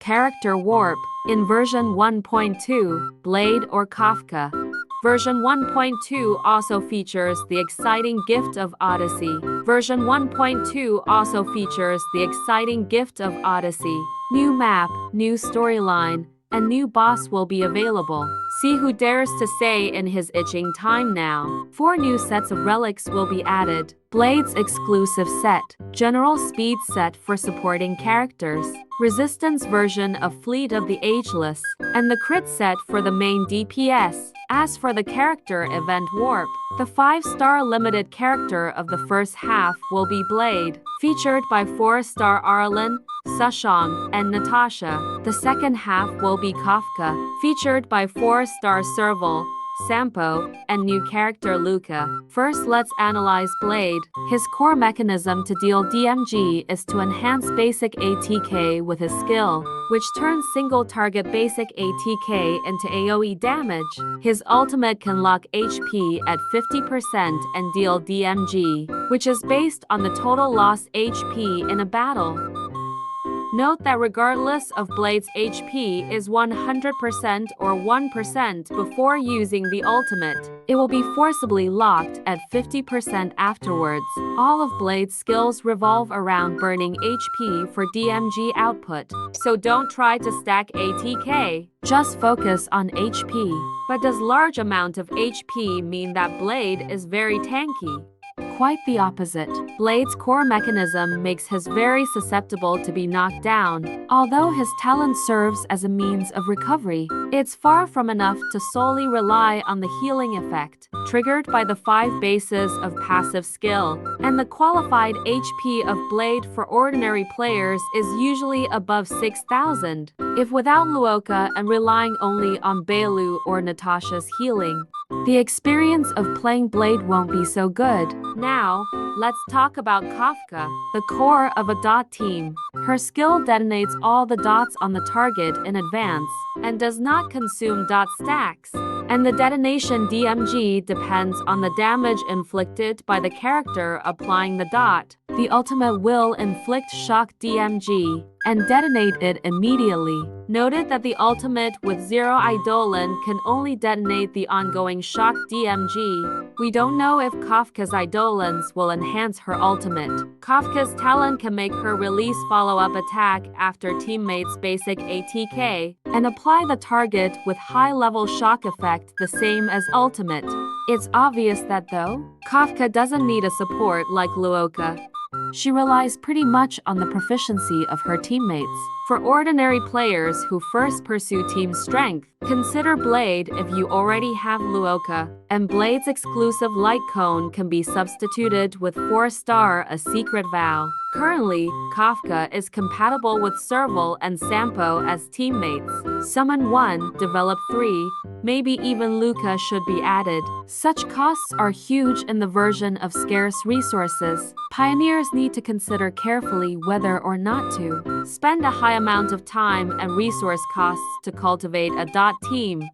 Character warp. In version 1.2, Blade or Kafka. Version 1.2 also features the exciting gift of Odyssey. Version 1.2 also features the exciting gift of Odyssey. New map, new storyline, and new boss will be available. See who dares to say in his itching time now. 4 new sets of relics will be added. Blade's exclusive set. General speed set for supporting characters. Resistance version of Fleet of the Ageless. And the crit set for the main DPS. As for the character event warp, the 5-star limited character of the first half will be Blade, featured by 4-star Arlen, Sushong, and Natasha. The second half will be Kafka, featured by 4-star Serval, Sampo, and new character Luca. First, let's analyze Blade. His core mechanism to deal DMG is to enhance basic ATK with his skill, which turns single-target basic ATK into AoE damage. His ultimate can lock HP at 50% and deal DMG, which is based on the total lost HP in a battle. Note that regardless of Blade's HP is 100% or 1% before using the ultimate, it will be forcibly locked at 50% afterwards. All of Blade's skills revolve around burning HP for DMG output, so don't try to stack ATK, just focus on HP. But does large amount of HP mean that Blade is very tanky? Quite the opposite. Blade's core mechanism makes him very susceptible to be knocked down. Although his talent serves as a means of recovery, it's far from enough to solely rely on the healing effect, triggered by the 5 bases of passive skill, and the qualified HP of Blade for ordinary players is usually above 6,000. If without Luoka and relying only on Bailu or Natasha's healing, the experience of playing Blade won't be so good. Now, let's talk about Kafka, the core of a dot team. Her skill detonates all the dots on the target in advance and does not consume dot stacks. And the detonation DMG depends on the damage inflicted by the character applying the dot. The ultimate will inflict shock DMG and detonate it immediately. Noted that the ultimate with 0 Eidolon can only detonate the ongoing shock DMG. We don't know if Kafka's Eidolons will enhance her ultimate. Kafka's talent can make her release follow-up attack after teammates' basic ATK and apply the target with high-level shock effect the same as ultimate. It's obvious that though, Kafka doesn't need a support like Luoka. She relies pretty much on the proficiency of her teammates. For ordinary players who first pursue team strength, consider Blade if you already have Luoka, and Blade's exclusive light cone can be substituted with 4-star A Secret Vow. Currently, Kafka is compatible with Serval and Sampo as teammates. Summon 1, develop 3, maybe even Luca should be added. Such costs are huge in the version of scarce resources. Pioneers need to consider carefully whether or not to spend a high amount of time and resource costs to cultivate a dot team.